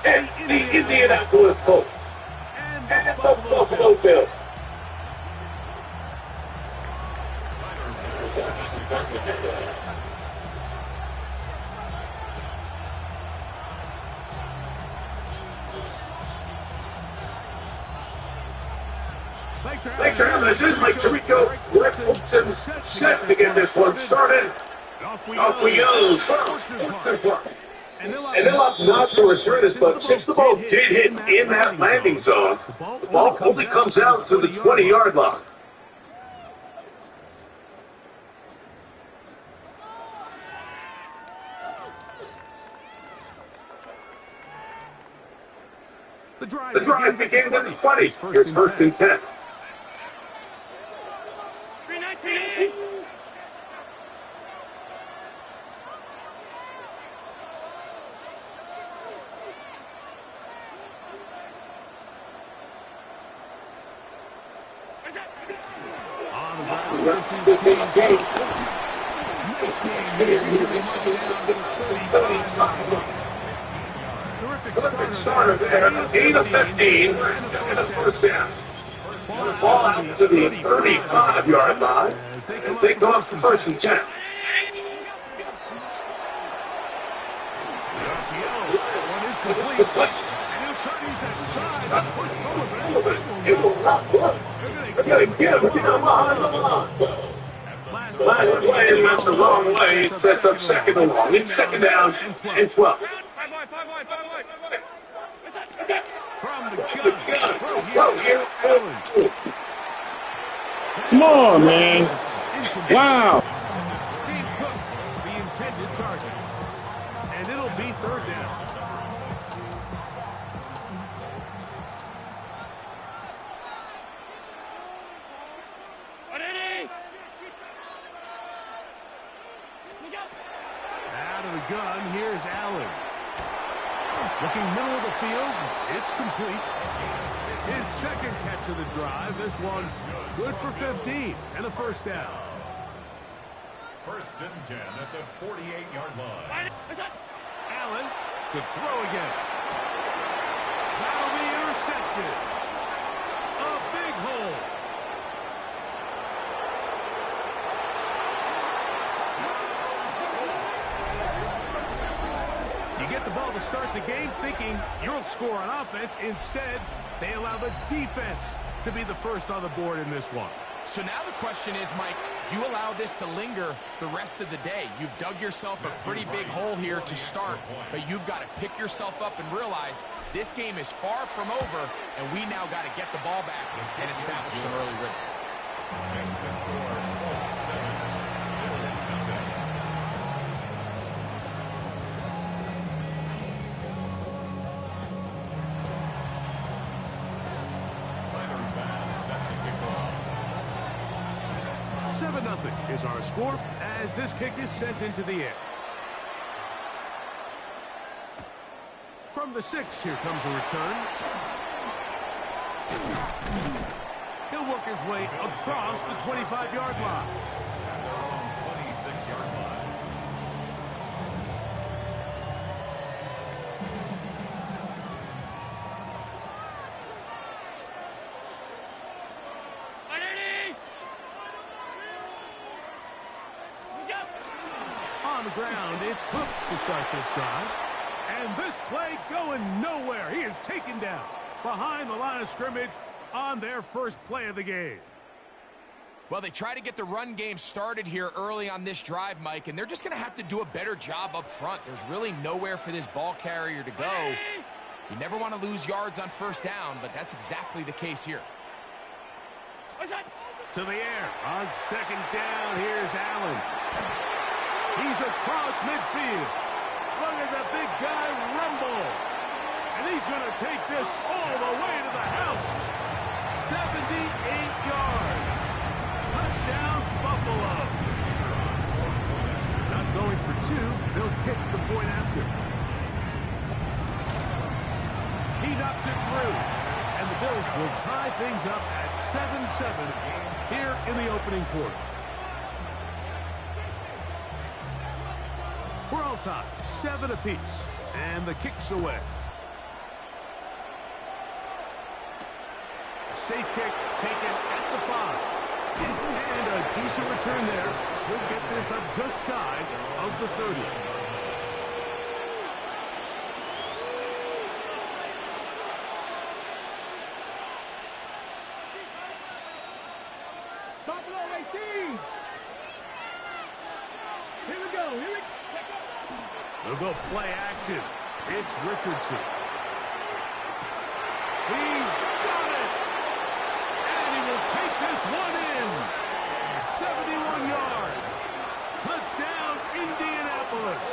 It's the Indianapolis Colts and the Buffalo Bills. Thanks for having us in, Mike Tirico. Rick Wilson set to get this one started. Off we go from Park. And they'll opt not to return it, but since the ball did hit in that landing zone, the ball only comes out to the 20-yard line. The drive begins at the 20. Here's first and 10. Terrific starter there. 8 of 15 and a first down. Ball out to the 35-yard line as they go up to first and 10. It will not work. They're going to get him behind the line. Last play went the wrong way. It sets up second and long. It's second down and 12. From the gun. Come on, man. Wow. The intended target. And it'll be third down. Out of the gun, here's Allen. Looking middle of the field, it's complete. His second catch of the drive. This one good for 15 and a first down. First and 10 at the 48-yard line. Allen to throw again. That'll be intercepted. A big hole. You get the ball to start the game thinking you'll score on offense. Instead, they allow the defense to be the first on the board in this one. So now the question is, Mike, do you allow this to linger the rest of the day? You've dug yourself a pretty big hole here to start, but you've got to pick yourself up and realize this game is far from over, and we now got to get the ball back and establish some early rhythm. 7-0 is our score as this kick is sent into the air. From the 6, here comes a return. He'll work his way across the 25-yard line. 26-yard line. On the ground, it's Cook to start this drive. And this play going nowhere. He is taken down behind the line of scrimmage on their first play of the game. Well, they try to get the run game started here early on this drive, Mike, and they're just going to have to do a better job up front. There's really nowhere for this ball carrier to go. You never want to lose yards on first down, but that's exactly the case here. To the air. On second down, here's Allen. He's across midfield. Look at the big guy rumble. And he's going to take this all the way to the house. 78 yards. Touchdown, Buffalo. Not going for 2. They'll kick the point after. He knocks it through. And the Bills will tie things up at 7-7 here in the opening quarter. We're all tied, 7 apiece, and the kick's away. safe kick taken at the 5. And a decent return there. He'll get this up just shy of the 30. They'll go play action. It's Richardson. He's got it! And he will take this one in. 71 yards. Touchdown, Indianapolis.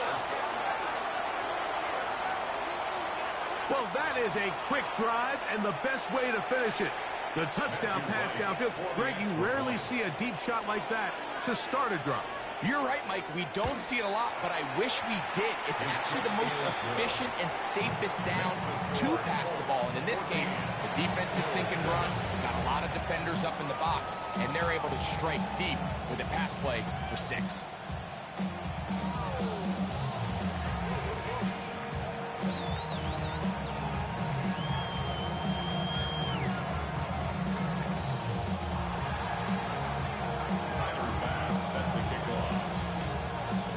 Well, that is a quick drive and the best way to finish it. The touchdown pass downfield. Greg, you rarely see a deep shot like that to start a drive. You're right, Mike. We don't see it a lot, but I wish we did. It's actually the most efficient and safest down to pass the ball. And in this case, the defense is thinking run, got a lot of defenders up in the box, and they're able to strike deep with a pass play for 6.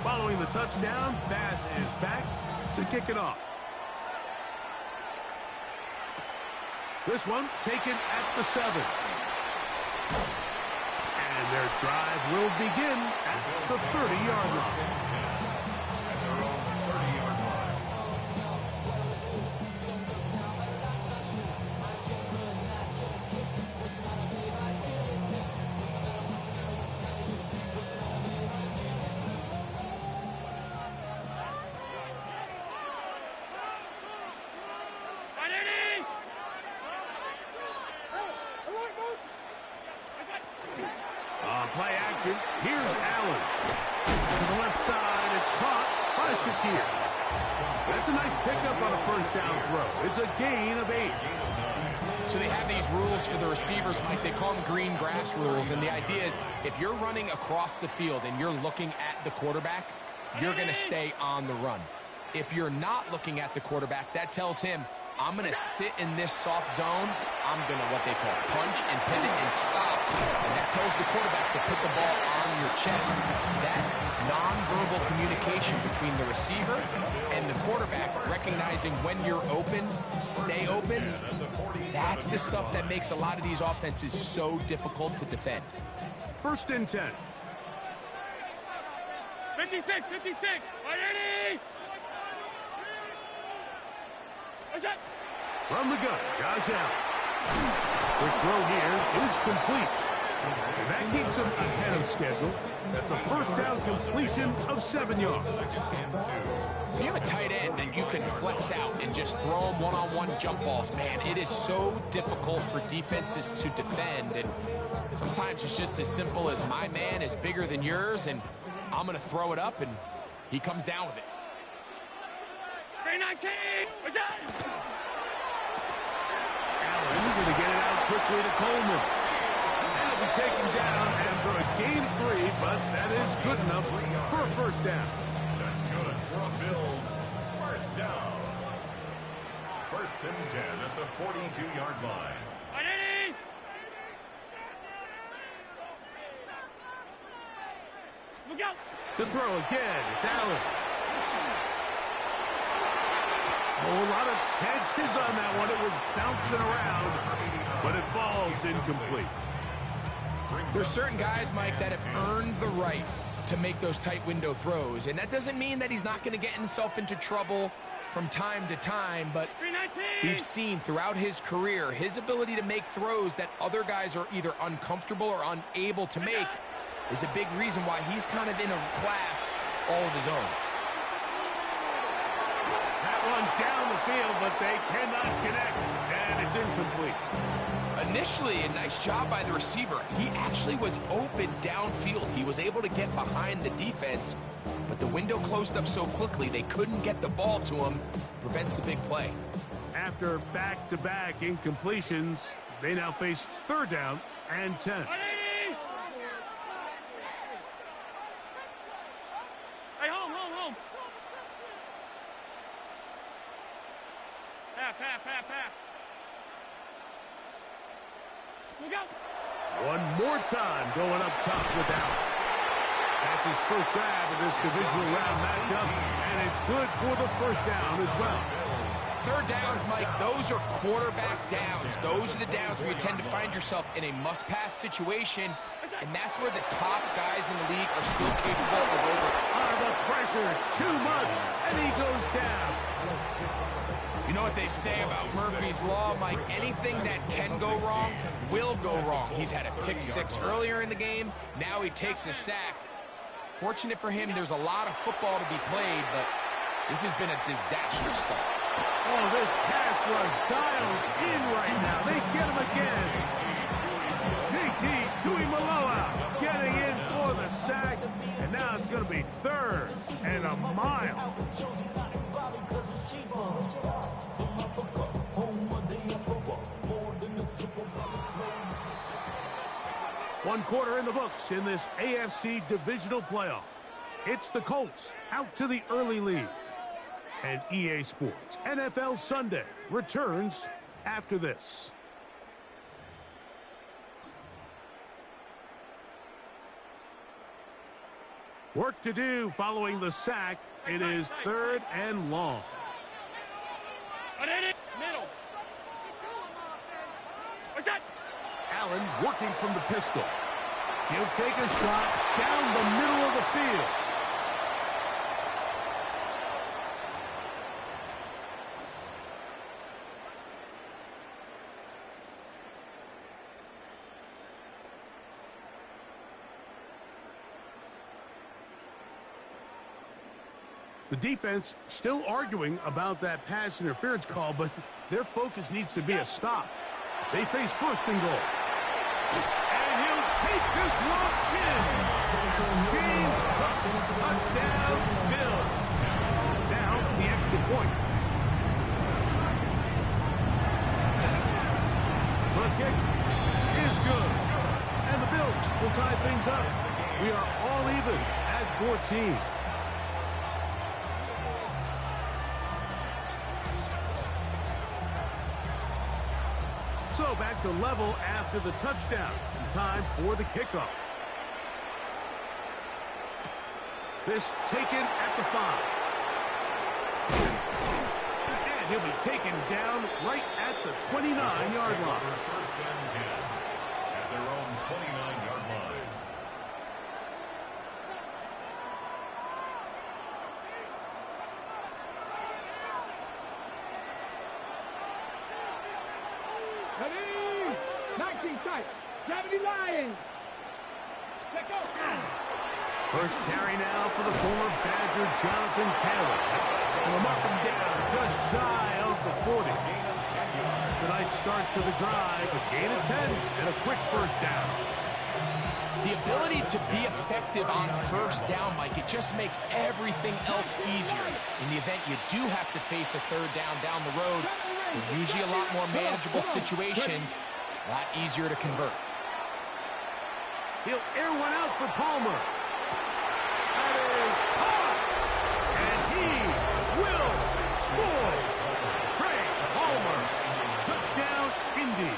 Following the touchdown, Bass is back to kick it off. This one taken at the 7. And their drive will begin at the 30-yard line. At their own 30-yard line. Play action. Here's Allen. To the left side. It's caught by Shakir. That's a nice pickup on a first down throw. It's a gain of 8. So they have these rules for the receivers, Mike. They call them green grass rules. And the idea is if you're running across the field and you're looking at the quarterback, you're going to stay on the run. If you're not looking at the quarterback, that tells him, I'm going to sit in this soft zone. I'm going to what they call punch and pivot and stop. And that tells the quarterback to put the ball on your chest. That nonverbal communication between the receiver and the quarterback, recognizing when you're open, stay open, that's the stuff that makes a lot of these offenses so difficult to defend. 1st and 10. 56, 56, 180! From the gun, Josh Allen. The throw here is complete. And that keeps him ahead of schedule. That's a first down completion of 7 yards. When you have a tight end that you can flex out and just throw them one-on-one jump balls, man, it is so difficult for defenses to defend. And sometimes it's just as simple as my man is bigger than yours, and I'm going to throw it up, and he comes down with it. 319! What's that? Allen going to get it out quickly to Coleman. He'll be taken down after a gain of 3, but that is good enough for a first down. That's good for a Bills first down. 1st and 10 at the 42-yard line. 180! Look out! To throw again, it's Allen. A lot of chances on that one. It was bouncing around, but it falls incomplete. There's certain guys, Mike, that have earned the right to make those tight window throws, and that doesn't mean that he's not going to get himself into trouble from time to time, but we've seen throughout his career his ability to make throws that other guys are either uncomfortable or unable to make is a big reason why he's kind of in a class all of his own. One down the field, but they cannot connect, and it's incomplete. Initially, a nice job by the receiver. He actually was open downfield. He was able to get behind the defense, but the window closed up so quickly they couldn't get the ball to him. Prevents the big play. After back-to-back incompletions, they now face 3rd down and 10. 180! Hey, home. Half. Look out. One more time going up top with Allen. That's his first grab of this divisional round matchup, and it's good for the first down as well. Third downs, Mike, those are quarterback downs. Those are the downs where you tend to find yourself in a must-pass situation, and that's where the top guys in the league are still capable of over. The pressure, too much, and he goes down. You know what they say about Murphy's Law, Mike? Anything that can go wrong will go wrong. He's had a pick six earlier in the game. Now he takes a sack. Fortunate for him, there's a lot of football to be played, but this has been a disastrous start. Oh, this pass rush dials in right now. They get him again. JT Tuimoloau getting in for the sack, and now it's going to be third and a mile. One quarter in the books in this AFC divisional playoff. It's the Colts out to the early lead. And EA Sports NFL Sunday returns after this. Work to do following the sack. It is third and long. Middle. What's that? Allen working from the pistol. He'll take a shot down the middle of the field. The defense still arguing about that pass interference call, but their focus needs to be a stop. They face first and goal. And he'll take this one in. James Cook, touchdown, Bills. Now the extra point. The kick is good. And the Bills will tie things up. We are all even at 14. So back to level after the touchdown. Time for the kickoff. This taken at the 5. And he'll be taken down right at the 29-yard line. First and 10 at their own 29-yard line. Ready? 19 sight. Gravity Lions. Let go. First carry now for the former Badger Jonathan Taylor. From up and down, just shy of the 40. It's a nice start to the drive, a gain of 10, and a quick first down. The ability to be effective on first down, Mike, it just makes everything else easier. In the event you do have to face a third down the road, they're usually a lot more manageable situations, a lot easier to convert. He'll air one out for Palmer. That is caught. And he will score. Craig Palmer. Touchdown, Indy.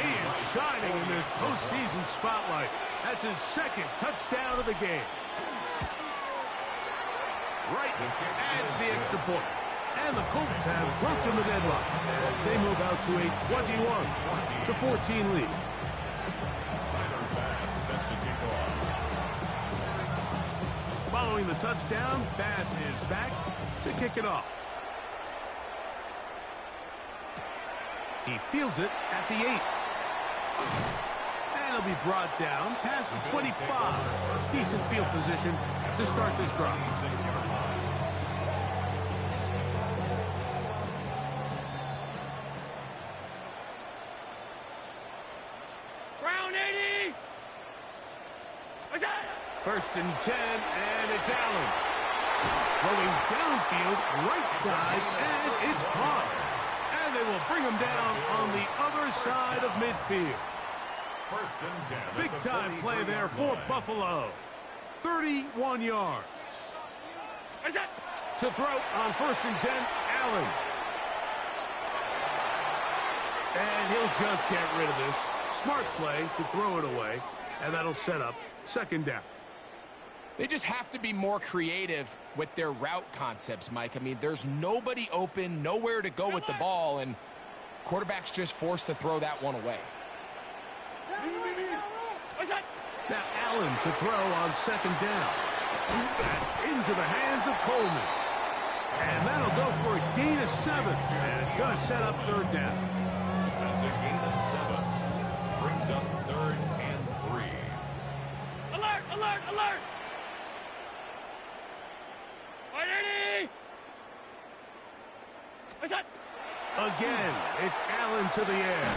He is shining in this postseason spotlight. That's his second touchdown of the game. Wright adds the extra point. And the Colts have broken the deadlock as they move out to a 21-14 lead. Following the touchdown, Bass is back to kick it off. He fields it at the 8. And he'll be brought down past the 25. Decent field position to start this drive. Round 80. What's that? First and 10, and it's Allen. Going downfield, right side, and it's caught. And they will bring him down on the other side of midfield. First and 10. Big time play there for Buffalo. 31 yards. What's that? To throw on first and 10, Allen. And he'll just get rid of this. Smart play to throw it away, and that'll set up second down. They just have to be more creative with their route concepts, Mike. I mean, there's nobody open, nowhere to go with the ball, and quarterback's just forced to throw that one away. Now Allen to throw on second down. That's into the hands of Coleman. And that'll go for a gain of 7, and it's going to set up third down. That's a gain of 7. Brings up 3rd and 3. Alert, alert, alert! 180! What's that? Again, it's Allen to the air.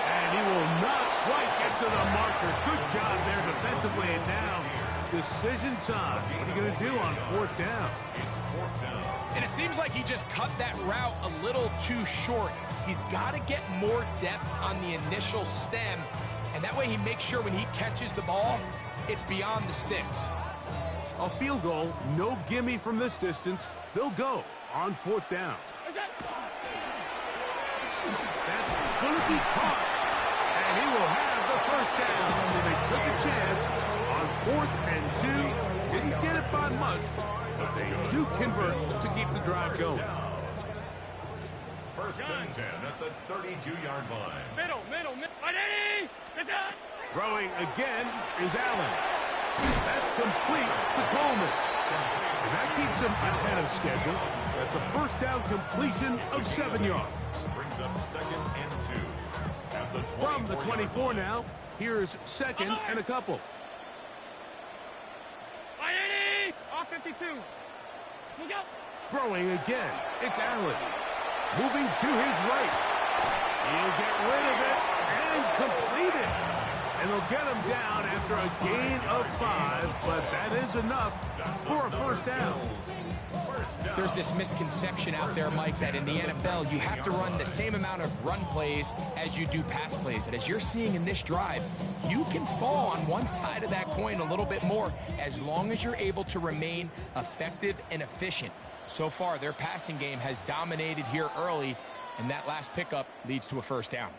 And he will not quite get to the marker. Good job there defensively. And now, decision time. What are you going to do on 4th down? It's 4th down. And it seems like he just cut that route a little too short. He's got to get more depth on the initial stem, and that way he makes sure when he catches the ball, it's beyond the sticks. A field goal, no gimme from this distance. They'll go on 4th down. What's that? That's going to be caught, and he will have the first down. So they took a chance on 4th and 2. Didn't get it by much, but they do convert to keep the drive going. 1st and 10 at the 32-yard line. Middle, middle, middle. 180! What's that? Throwing again is Allen. That's complete to Coleman. And that keeps him ahead of schedule. That's a first down completion of 7 yards. Brings up 2nd and 2. At the From the 24 now, here's 2nd and a couple. 180! Off 52. Look out! Throwing again, it's Allen. Moving to his right. He'll get rid of it and complete it. And they'll get him down after a gain of 5, but that is enough for a first down. There's this misconception out there, Mike, that in the NFL you have to run the same amount of run plays as you do pass plays. And as you're seeing in this drive, you can fall on one side of that coin a little bit more as long as you're able to remain effective and efficient. So far, their passing game has dominated here early, and that last pickup leads to a first down.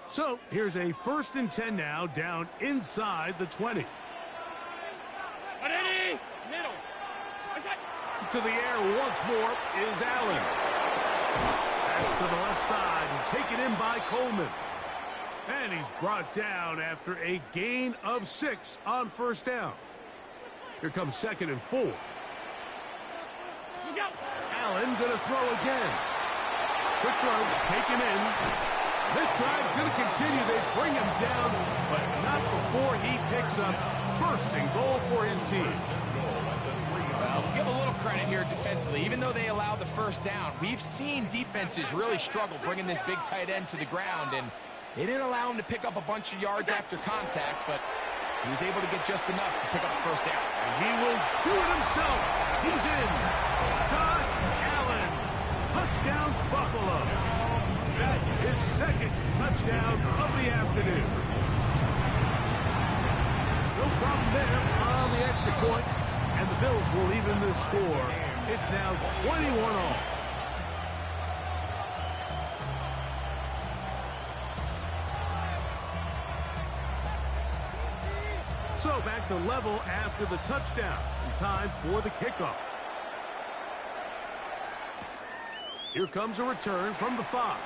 So here's a 1st and 10 now, down inside the 20. 180! Middle. What's that? To the air once more is Allen. That's to the left side and taken in by Coleman. And he's brought down after a gain of 6 on first down. Here comes 2nd and 4. Look out! Allen going to throw again. Quick throw, taken in. This drive's going to continue. They bring him down, but not before he picks up 1st and goal for his team. Well, we'll give a little credit here defensively. Even though they allowed the first down, we've seen defenses really struggle bringing this big tight end to the ground, and they didn't allow him to pick up a bunch of yards after contact, but he was able to get just enough to pick up the first down. And he will do it himself. He's in. Josh Allen. Touchdown, Buffalo. That is 2nd touchdown of the afternoon. No problem there on the extra point, and the Bills will even the score. It's now 21 all. So back to level after the touchdown. And time for the kickoff. Here comes a return from the 5.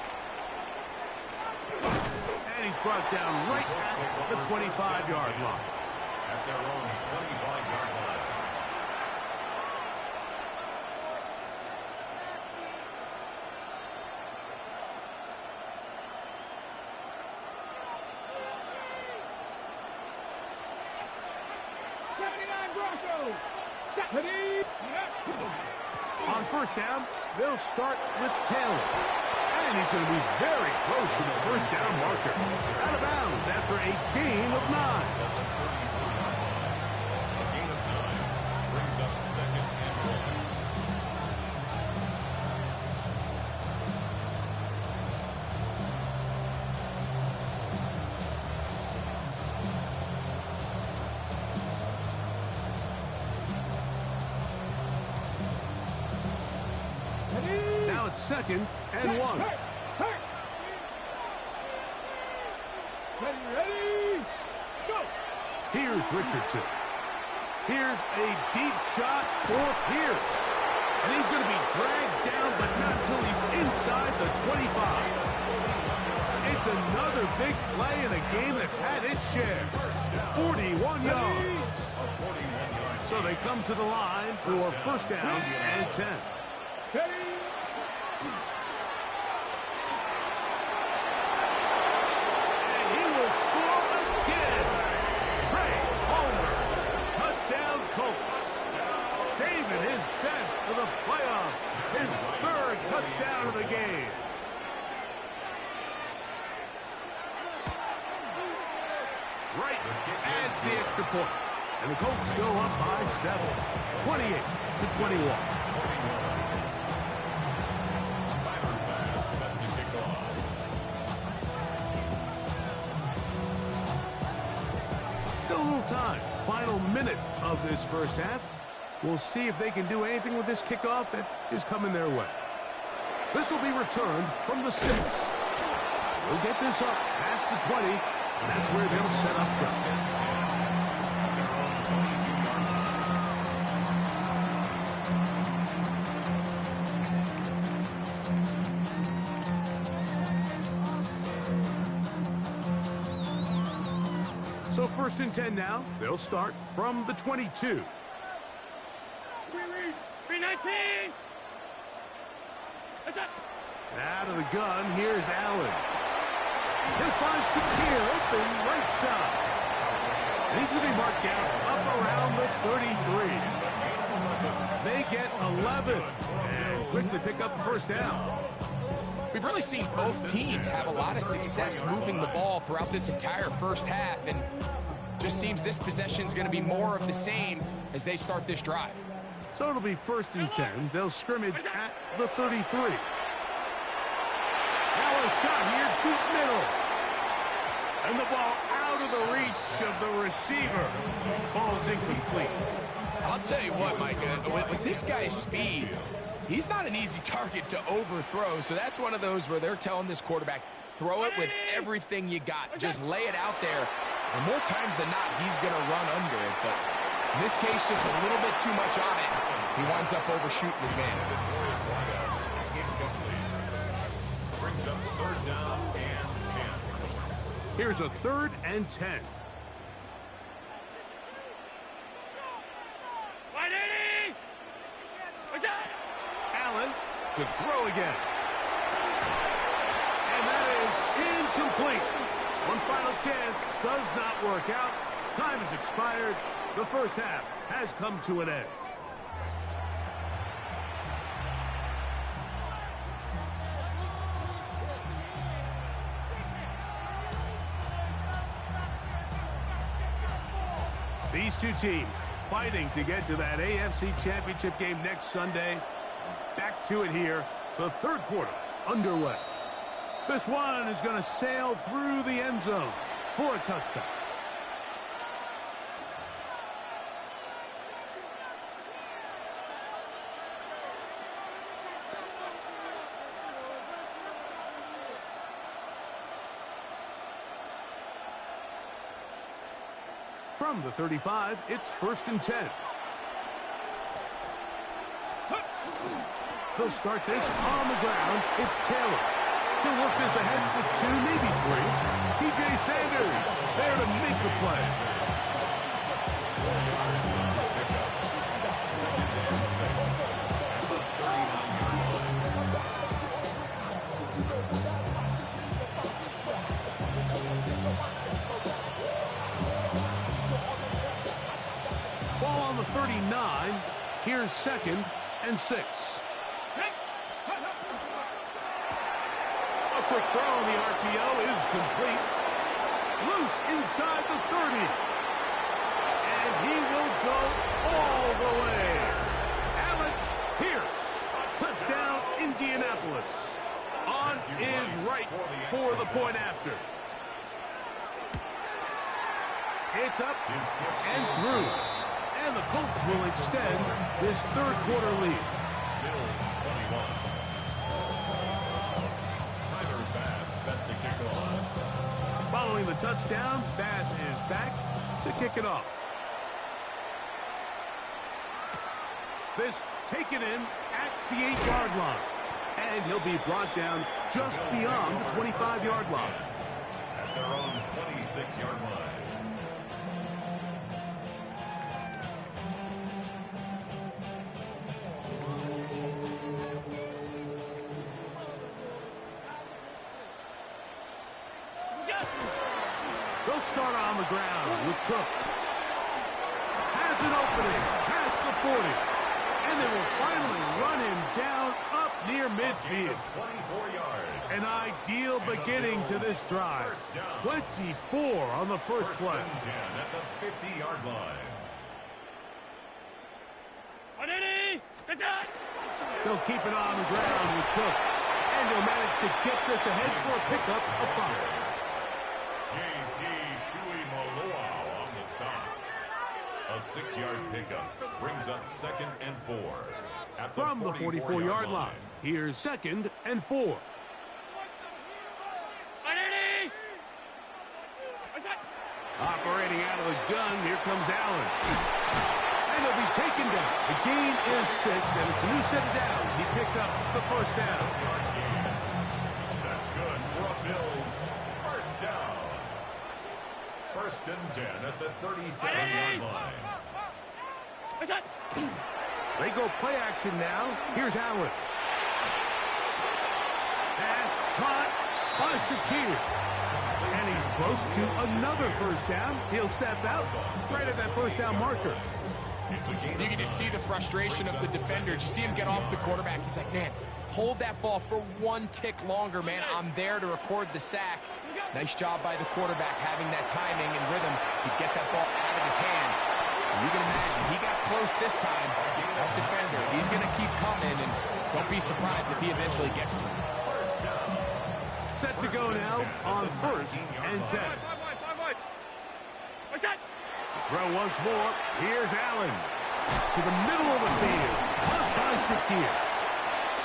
And he's brought down right at the 25-yard line. At their own 25-yard line. On first down, they'll start with Taylor. And he's going to be very close to the first down marker. Out of bounds after a gain of 9. A gain of 9 brings up 2nd and 1. Now it's 2nd and 1. Ready? Go! Here's Richardson. Here's a deep shot for Pierce. And he's going to be dragged down, but not until he's inside the 25. It's another big play in a game that's had its share. 41 yards. So they come to the line for first down and 10. Ready? And he will score again. Ray Homer. Touchdown Colts. Saving his best for the playoffs. His third touchdown of the game. Right adds the extra point. And the Colts go up by 7. 28-21. Still a little time. Final minute of this first half. We'll see if they can do anything with this kickoff that is coming their way. This will be returned from the 6. They'll get this up past the 20, and that's where they'll set up shop. So first and 10 now. They'll start from the 22. 319! That's it! Out of the gun, here's Allen. He'll find Shakir open right side. And he's going to be marked down up around the 33. They get 11. And quick to pick up the first down. We've really seen both teams have a lot of success moving the ball throughout this entire first half, and just seems this possession is going to be more of the same as they start this drive. So it'll be first and 10. They'll scrimmage at the 33. Now a shot here, deep middle. And the ball out of the reach of the receiver. Falls incomplete. I'll tell you what, Mike, with this guy's speed, he's not an easy target to overthrow, so that's one of those where they're telling this quarterback, throw it with everything you got. Just lay it out there. And more times than not, he's going to run under it. But in this case, just a little bit too much on it. He winds up overshooting his man. Brings up third down and 10. Here's a 3rd and 10. 180! What's that? Allen to throw again. And that is incomplete. One final chance does not work out. Time has expired. The first half has come to an end. These two teams fighting to get to that AFC Championship game next Sunday. Back to it here. The third quarter underway. This one is going to sail through the end zone for a touchdown. From the 35, it's first and 10. They'll start this on the ground. It's Taylor. He'll work this ahead for 2, maybe 3. TJ Sanders there to make the play. Ball on the 39. Here's 2nd and 6. A quick throw on the RPO is complete. Loose inside the 30. And he will go all the way. Allen Pierce. Touchdown, Indianapolis. On is right for the point after. It's up and through. And the Colts will extend this third quarter lead. Bills 21. Tyler Bass set to kick off. Following Following the touchdown, Bass is back to kick it off. This taken in at the 8-yard line. And he'll be brought down just beyond the 25-yard line. At their own 26-yard line. They'll start on the ground with Cook. Has an opening past the 40. And they will finally run him down up near midfield. 24 yards. An ideal beginning to this drive. 24 on the first play. First and 10 at the 50-yard line. They'll keep it on the ground with Cook. And he'll manage to get this ahead for a pickup of 5. J.T. Tuimoloau on the stop. A 6-yard pickup brings up 2nd and 4. At From the 44-yard line, here's 2nd and 4. Operating out of the gun, here comes Allen. And he'll be taken down. The gain is 6, and it's a new set of downs. He picked up the first down. That's good for a Bills first down. 1st and 10 at the 37-yard line. They go play action now. Here's Allen. Pass caught by Shakir. And he's close to another first down. He'll step out right at that first down marker. You can just see the frustration of the defender. You see him get off the quarterback. He's like, man, hold that ball for one tick longer, man. I'm there to record the sack. Nice job by the quarterback having that timing and rhythm to get that ball out of his hand. And you can imagine, he got close this time. That defender, he's going to keep coming, and don't be surprised if he eventually gets to him. Set to go now on 1st and 10. Throw once more. Here's Allen. To the middle of the field. Caught by Shakir.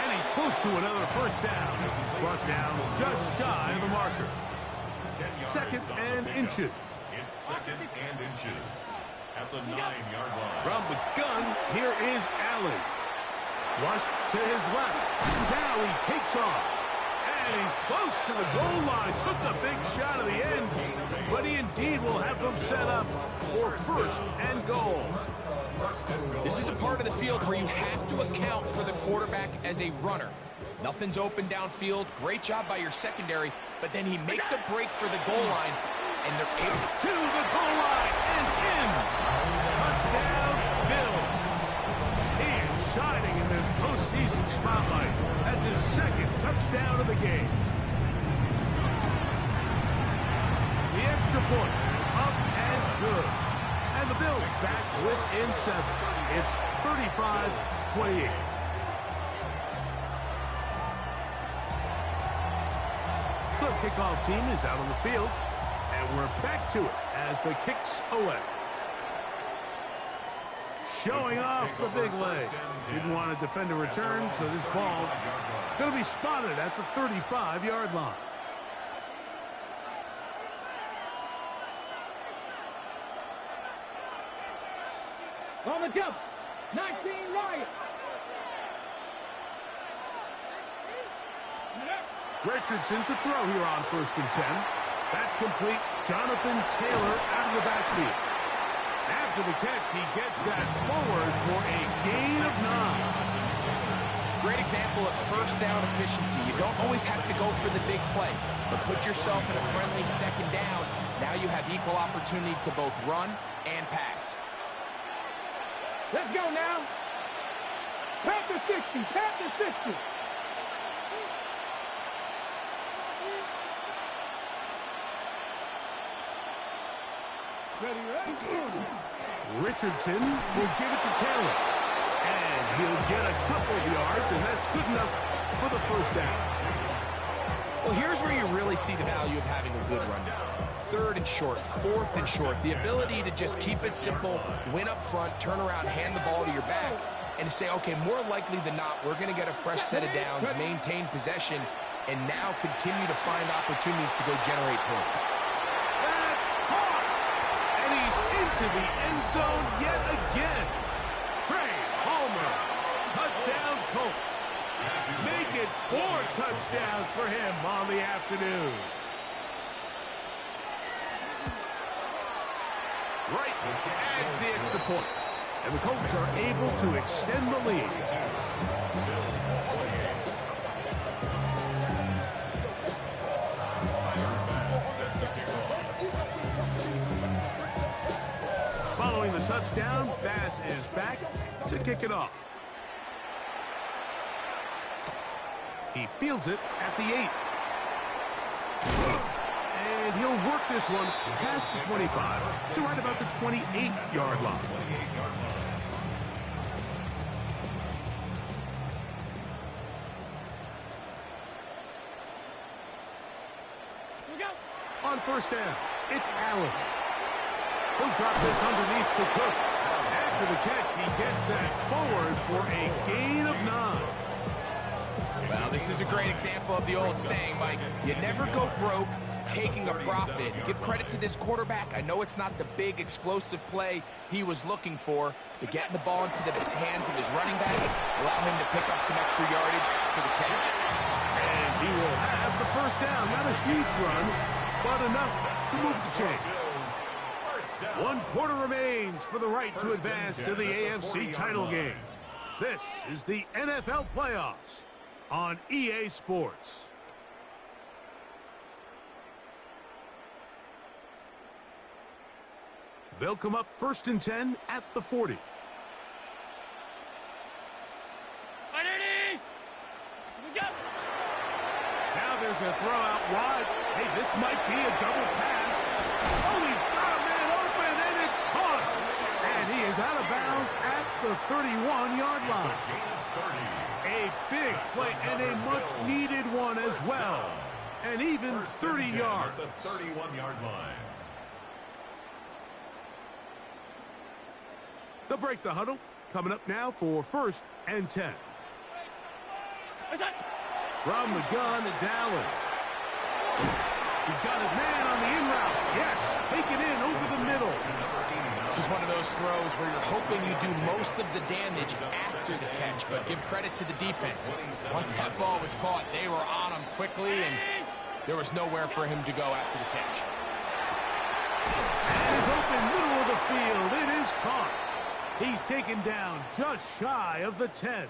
And he's close to another first down as he's brought down just shy of the marker. 2nd and inches. It's 2nd and inches at the 9-yard line. From the gun, here is Allen. Flush to his left. Now he takes off. And he's close to the goal line. Took the big shot at the end. But he indeed will have them set up for 1st and goal. This is a part of the field where you have to account for the quarterback as a runner. Nothing's open downfield. Great job by your secondary. But then he makes a break for the goal line. And they're able to the goal line and in. Touchdown, Bills. He is shining in this postseason spotlight. That's his 2nd touchdown of the game. The extra point, up and good. And the Bills back within 7. It's 35-28. The kickoff team is out on the field. And we're back to it as the kicks away. Showing off the big leg. Didn't want to defend a return, so this ball going to be spotted at the 35-yard line. On the jump, 19 Ryan. Richardson to throw here on 1st and 10. That's complete. Jonathan Taylor out of the backfield. After the catch, he gets that forward for a gain of 9. Great example of first down efficiency. You don't always have to go for the big play, but put yourself in a friendly 2nd down. Now you have equal opportunity to both run and pass. Let's go now. Panther 60, Panther 60. Richardson will give it to Taylor. And he'll get a couple of yards, and that's good enough for the first down. Well, here's where you really see the value of having a good run. 3rd and short, 4th and short. The ability to just keep it simple, win up front, turn around, hand the ball to your back, and to say, okay, more likely than not, we're going to get a fresh set of downs, maintain possession, and now continue to find opportunities to go generate points. into the end zone yet again. Praise Palmer. Touchdown, Colts. Make it 4 touchdowns for him on the afternoon. Right adds the extra point. And the Colts are able to extend the lead. Following the touchdown, Bass is back to kick it off. He fields it at the 8. And he'll work this one past the 25 to right about the 28-yard line. On first down, it's Allen. He'll drop this underneath to Cook. After the catch, he gets that forward for a gain of 9. Well, this is a great example of the old saying, Mike. You never go broke taking a profit. Give credit to this quarterback. I know it's not the big explosive play he was looking for, but getting the ball into the hands of his running back, allow him to pick up some extra yardage for the catch. And he will have the first down. Not a huge run, but enough to move the chains. 1 quarter remains for the right to advance to the AFC title game. This is the NFL playoffs on EA Sports. They'll come up 1st and 10 at the 40. Now there's a throw out wide. Hey, this might be a double pass. Oh, he's got a man open, and it's caught. And he is out of bounds at the 31-yard line. A big play and a much-needed one as well. And even 30 yards. The 31-yard line. They'll break the huddle. Coming up now for 1st and 10. From the gun, it's Allen. He's got his man on the in route. Yes, take it in over the middle. This is one of those throws where you're hoping you do most of the damage after the catch, but give credit to the defense. Once that ball was caught, they were on him quickly, and there was nowhere for him to go after the catch. And it's open middle of the field. It is caught. He's taken down just shy of the 10.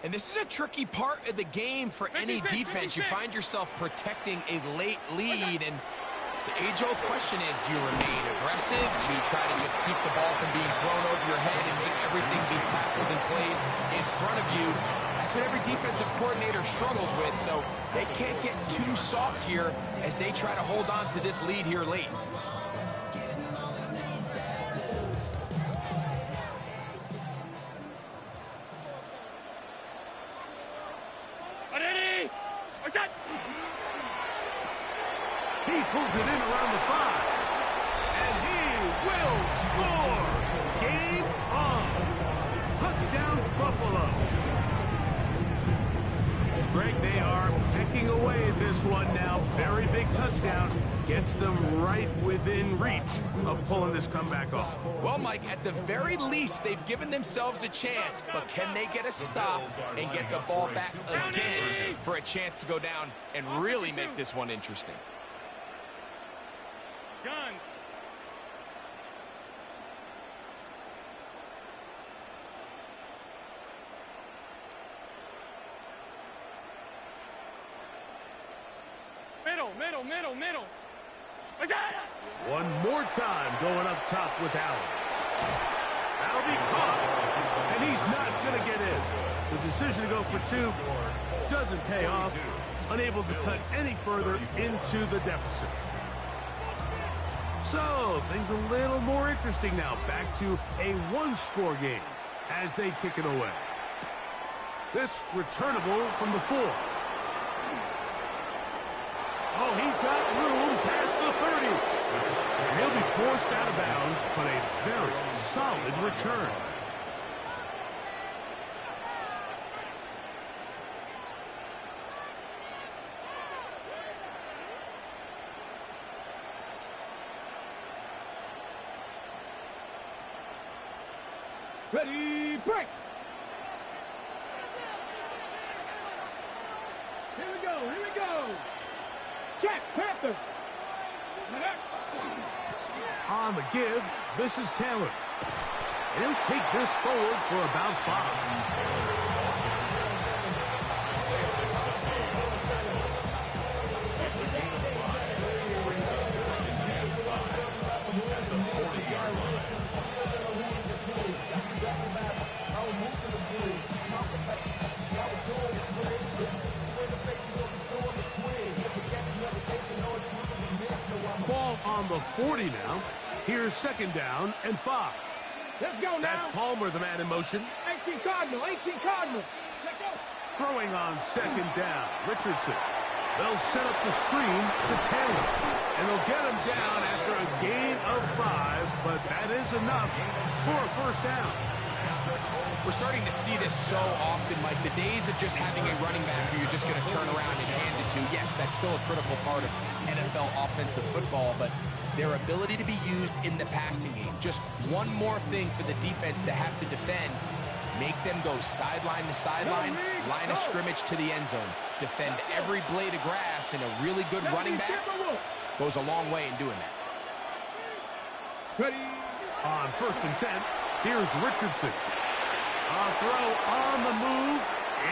And this is a tricky part of the game for any defense. You find yourself protecting a late lead, and the age-old question is, do you remain aggressive? Do you try to just keep the ball from being thrown over your head and make everything be tackled and played in front of you? That's what every defensive coordinator struggles with, so they can't get too soft here as they try to hold on to this lead here late. He pulls it in around the 5. And he will score. Game on. Touchdown, Buffalo. Greg, they are pecking away at this one now. Very big touchdown. Gets them right within reach of pulling this comeback off. Well, Mike, at the very least, they've given themselves a chance, but can they get a stop and get the ball back again for a chance to go down and really make this one interesting? Gun. Middle. One more time going up top with Allen. That'll be caught. And he's not going to get in. The decision to go for 2 doesn't pay off. Unable to cut any further into the deficit. So, things a little more interesting now. Back to a 1-score game as they kick it away. This returnable from the 4. Oh, he's got room past the 30. And he'll be forced out of bounds, but a very solid return. Ready, break. Here we go, here we go. Jack Panther. On the give, this is Taylor. He'll take this forward for about 5. It's a gain of 5. Brings up 2nd and 5 at the 40-yard line. Ball on the 40 now. Here's 2nd down and 5. Let's go now. That's Palmer, the man in motion. 18 Cardinal, 18 Cardinal. Let's go. Throwing on 2nd down. Richardson. They'll set up the screen to Taylor. And they'll get him down after a gain of 5, but that is enough for a 1st down. We're starting to see this so often, Mike. The days of just having a running back who you're just going to turn around and hand it to, yes, that's still a critical part of NFL offensive football, but their ability to be used in the passing game. Just one more thing for the defense to have to defend. Make them go sideline to sideline, line of scrimmage to the end zone. Defend every blade of grass, and a really good running back goes a long way in doing that. Ready. On 1st and 10, here's Richardson. A throw on the move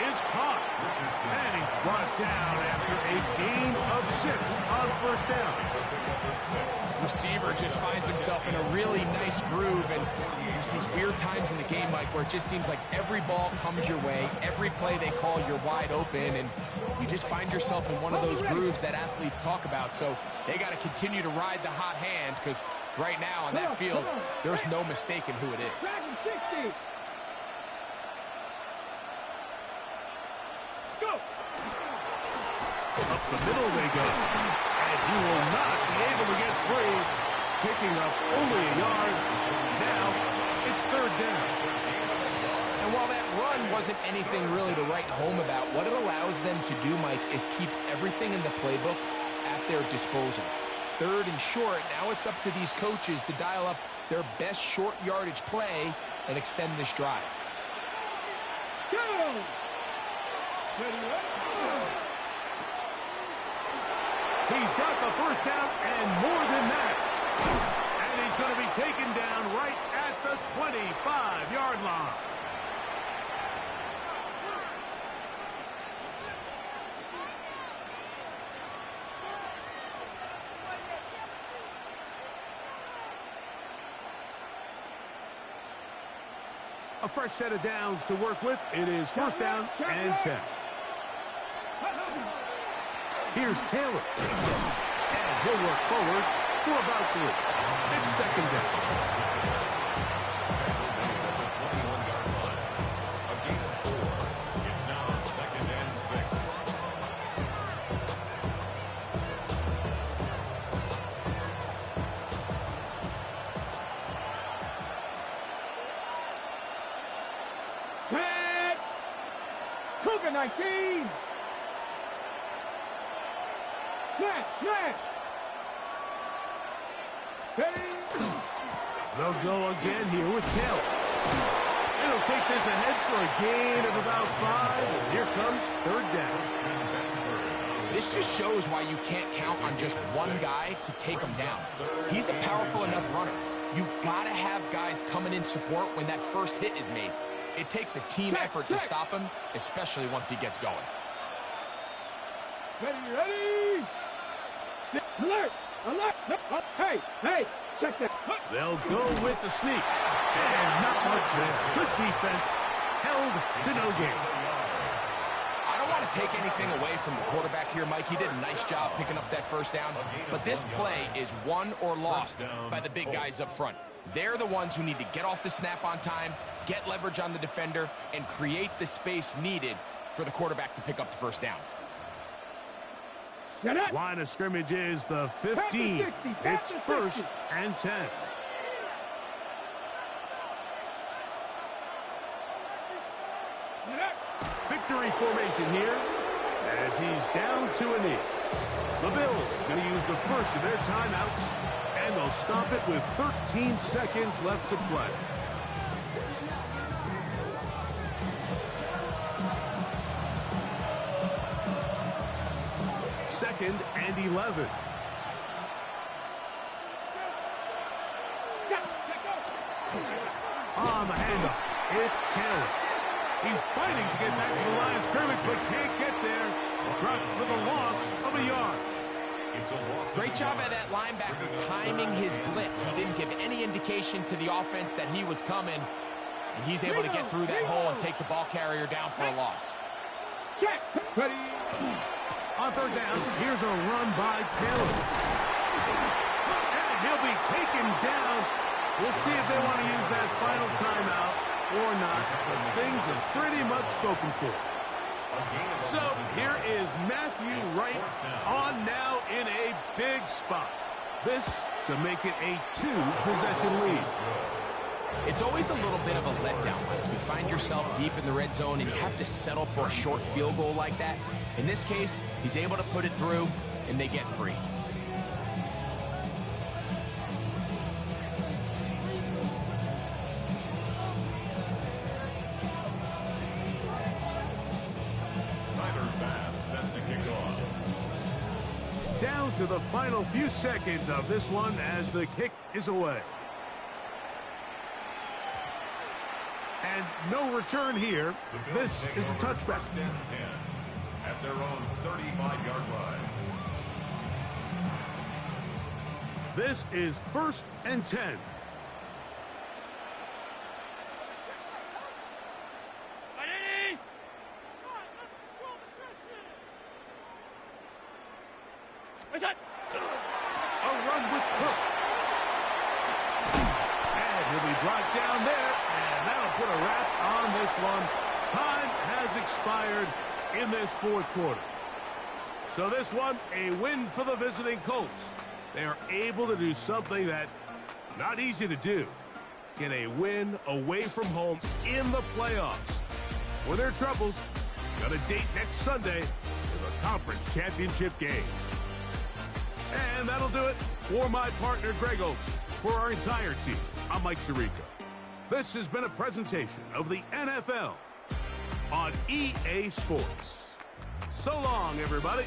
is caught. And he's brought down after a gain of 6 on 1st down. Receiver just finds himself in a really nice groove, and there's these weird times in the game, Mike, where it just seems like every ball comes your way, every play they call, you're wide open, and you just find yourself in one of those grooves that athletes talk about. So they got to continue to ride the hot hand, because right now on that field, there's no mistaking who it is. Dragon 60. Let's go. Up the middle they go. And he will not be able to get free. Picking up only a yard. Now it's 3rd down. And while that run wasn't anything really to write home about, what it allows them to do, Mike, is keep everything in the playbook at their disposal. 3rd and short, now it's up to these coaches to dial up their best short yardage play and extend this drive. Go. Ready, ready. He's got the 1st down and more than that. And he's going to be taken down right at the 25-yard line. A fresh set of downs to work with. It is 1st down and 10. Here's Taylor. And he'll work forward for about 3. It's 2nd down. A gain of 4. It's now 2nd and 6. Pat. Cougar 19. Smash, smash. Ready. They'll go again here with Taylor. It'll take this ahead for a gain of about 5. And here comes 3rd down. This just shows why you can't count on just one guy to take him down. He's a powerful enough runner. You gotta have guys coming in support when that first hit is made. It takes a team effort to stop him, especially once he gets going. Ready, ready. Alert, alert. Hey, hey, check this. They'll go with the sneak. And not much there. Good defense. Held to no gain. I don't want to take anything away from the quarterback here, Mike. He did a nice job picking up that 1st down. But this play is won or lost by the big guys up front. They're the ones who need to get off the snap on time, get leverage on the defender, and create the space needed for the quarterback to pick up the 1st down. Line of scrimmage is the 15. It's 1st and 10. Victory formation here as he's down to a knee. The Bills going to use the first of their timeouts, and they'll stop it with 13 seconds left to play. 2nd and 11. On the handoff, it's Taylor. He's fighting to get back to the line of scrimmage, but can't get there. Dropped for the loss of a yard. Great job by that linebacker timing his blitz. He didn't give any indication to the offense that he was coming, and he's able to get through that hole and take the ball carrier down for a loss. Check. Ready. On 3rd down, here's a run by Taylor. And he'll be taken down. We'll see if they want to use that final timeout or not. But things are pretty much spoken for. So here is Matthew Wright on now in a big spot. This to make it a 2-possession lead. It's always a little bit of a letdown. You find yourself deep in the red zone and you have to settle for a short field goal like that. In this case, he's able to put it through and they get 3. Down to the final few seconds of this one as the kick is away. And no return here. This is a touchback. At their own 35-yard line. This is 1st and 10. A run with Cook. And he'll be brought down there, and that'll put a wrap on this one. Time has expired in this 4th quarter. So this one, a win for the visiting Colts. They are able to do something that not easy to do. Get a win away from home in the playoffs. For their troubles, got a date next Sunday for the conference championship game. And that'll do it for my partner, Greg Olson. For our entire team, I'm Mike Tirico. This has been a presentation of the NFL on EA Sports. So long, everybody.